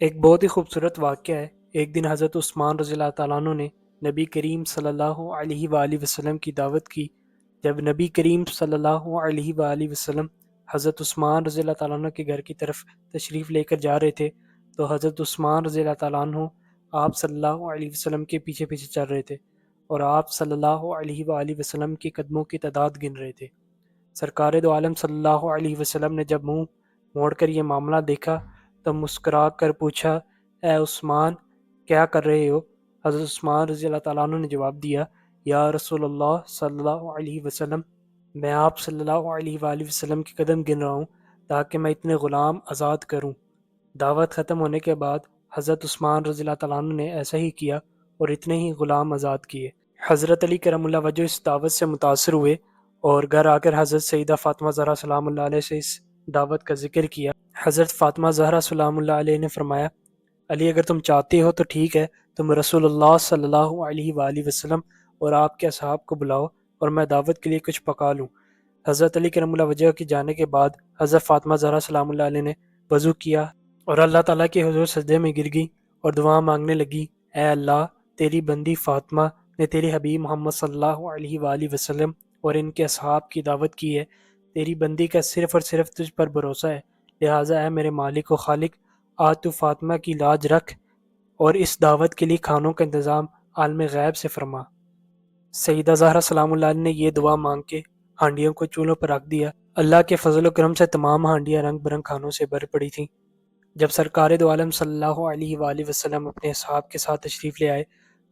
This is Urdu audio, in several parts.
ایک بہت ہی خوبصورت واقعہ ہے۔ ایک دن حضرت عثمان رضی اللہ تعالیٰ عنہ نے نبی کریم صلی اللہ علیہ وآلہ وسلم کی دعوت کی۔ جب نبی کریم صلی اللہ علیہ وآلہ وسلم حضرت عثمان رضی اللہ تعالیٰ عنہ کے گھر کی طرف تشریف لے کر جا رہے تھے تو حضرت عثمان رضی اللہ تعالیٰ عنہ آپ صلی اللہ علیہ وسلم کے پیچھے پیچھے چل رہے تھے اور آپ صلی اللہ علیہ وآلہ وسلم کے قدموں کی تعداد گن رہے تھے۔ سرکار دو عالم صلی اللہ علیہ وسلم نے جب منہ موڑ کر یہ معاملہ دیکھا تو مسکرا کر پوچھا، اے عثمان، کیا کر رہے ہو؟ حضرت عثمان رضی اللہ تعالیٰ عنہ نے جواب دیا، یا رسول اللہ صلی اللہ علیہ وسلم، میں آپ صلی اللہ علیہ وآلہ وسلم کے قدم گن رہا ہوں تاکہ میں اتنے غلام آزاد کروں۔ دعوت ختم ہونے کے بعد حضرت عثمان رضی اللہ تعالیٰ عنہ نے ایسا ہی کیا اور اتنے ہی غلام آزاد کیے۔ حضرت علی کرم اللہ وجہ اس دعوت سے متاثر ہوئے اور گھر آ کر حضرت سیدہ فاطمہ زہرا سلام اللہ علیہ سے اس دعوت کا ذکر کیا۔ حضرت فاطمہ زہرا سلام اللہ علیہ نے فرمایا، علی اگر تم چاہتے ہو تو ٹھیک ہے، تم رسول اللہ صلی اللہ علیہ وآلہ وسلم اور آپ کے اصحاب کو بلاؤ اور میں دعوت کے لیے کچھ پکا لوں۔ حضرت علی کرم اللہ وجہ کے جانے کے بعد حضرت فاطمہ زہرا سلام اللہ علیہ نے وضو کیا اور اللہ تعالیٰ کے حضور سجدے میں گر گئی اور دعا مانگنے لگی، اے اللہ، تیری بندی فاطمہ نے تیرے حبیب محمد صلی اللہ علیہ وآلہ وسلم اور ان کے اصحاب کی دعوت کی ہے، تیری بندی کا صرف اور صرف تجھ پر بھروسہ ہے، لہٰذا اے میرے مالک و خالق، آج تو فاطمہ کی لاج رکھ اور اس دعوت کے لیے کھانوں کا انتظام عالم غیب سے فرما۔ سیدہ زہرا سلام اللہ علیہ نے یہ دعا مانگ کے ہانڈیوں کو چولہوں پر رکھ دیا۔ اللہ کے فضل و کرم سے تمام ہانڈیاں رنگ برنگ کھانوں سے بھر پڑی تھیں۔ جب سرکار دو عالم صلی اللہ علیہ وآلہ وسلم اپنے اصحاب کے ساتھ تشریف لے آئے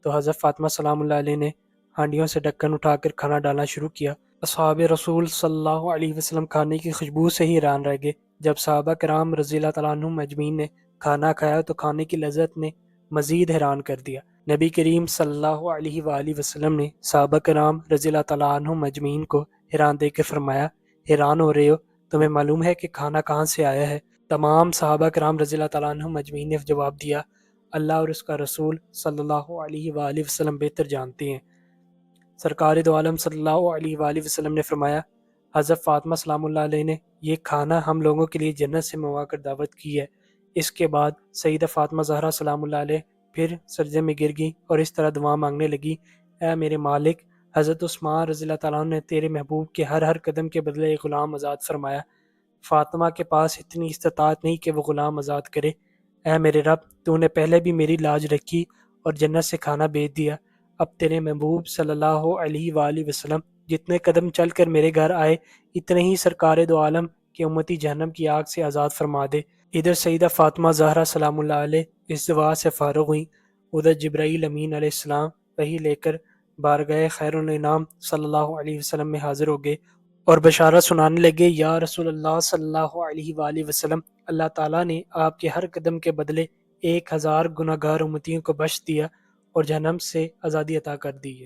تو حضرت فاطمہ سلام اللہ علیہ نے ہانڈیوں سے ڈھکن اٹھا کر کھانا ڈالنا شروع کیا۔ اصحاب رسول صلی اللہ علیہ وسلم کھانے کی خوشبو سے ہی حیران رہ گئے۔ جب صحابہ کرام رضی اللہ تعالیٰ عنہم اجمعین نے کھانا کھایا تو کھانے کی لذت نے مزید حیران کر دیا۔ نبی کریم صلی اللہ علیہ وآلہ وسلم نے صحابہ کرام رضی اللہ تعالیٰ عنہم اجمعین کو حیران دیکھ کر فرمایا، حیران ہو رہے ہو؟ تمہیں معلوم ہے کہ کھانا کہاں سے آیا ہے؟ تمام صحابہ کرام رضی اللہ تعالیٰ عنہم اجمعین نے جواب دیا، اللہ اور اس کا رسول صلی اللہ علیہ وآلہ وسلم بہتر جانتے ہیں۔ سرکار دو عالم صلی اللہ علیہ وآلہ وسلم نے فرمایا، حضرت فاطمہ سلام اللہ علیہ نے یہ کھانا ہم لوگوں کے لیے جنت سے منگوا کر دعوت کی ہے۔ اس کے بعد سیدہ فاطمہ زہرا سلام اللہ علیہ پھر سجدے میں گر گئی اور اس طرح دعا مانگنے لگی، اے میرے مالک، حضرت عثمان رضی اللہ تعالیٰ عنہ نے تیرے محبوب کے ہر قدم کے بدلے ایک غلام آزاد فرمایا۔ فاطمہ کے پاس اتنی استطاعت نہیں کہ وہ غلام آزاد کرے۔ اے میرے رب، تو نے پہلے بھی میری لاج رکھی اور جنت سے کھانا بھیج دیا، اب تیرے محبوب صلی اللہ علیہ وآلہ وسلم جتنے قدم چل کر میرے گھر آئے اتنے ہی سرکار دو عالم کے امتی جہنم کی آگ سے آزاد فرما دے۔ ادھر سیدہ فاطمہ زہرا سلام اللہ علیہ اس دعا سے فارغ ہوئیں، ادھر جبرائیل امین علیہ السلام وحی لے کر بارگاہ خیر الانام صلی اللہ علیہ وسلم میں حاضر ہو گئے اور بشارت سنانے لگے، یا رسول اللہ صلی اللہ علیہ وآلہ وسلم، اللہ تعالیٰ نے آپ کے ہر قدم کے بدلے 1000 گناہگار امتیوں کو بخش دیا اور جہنم سے آزادی عطا کر دی ہے۔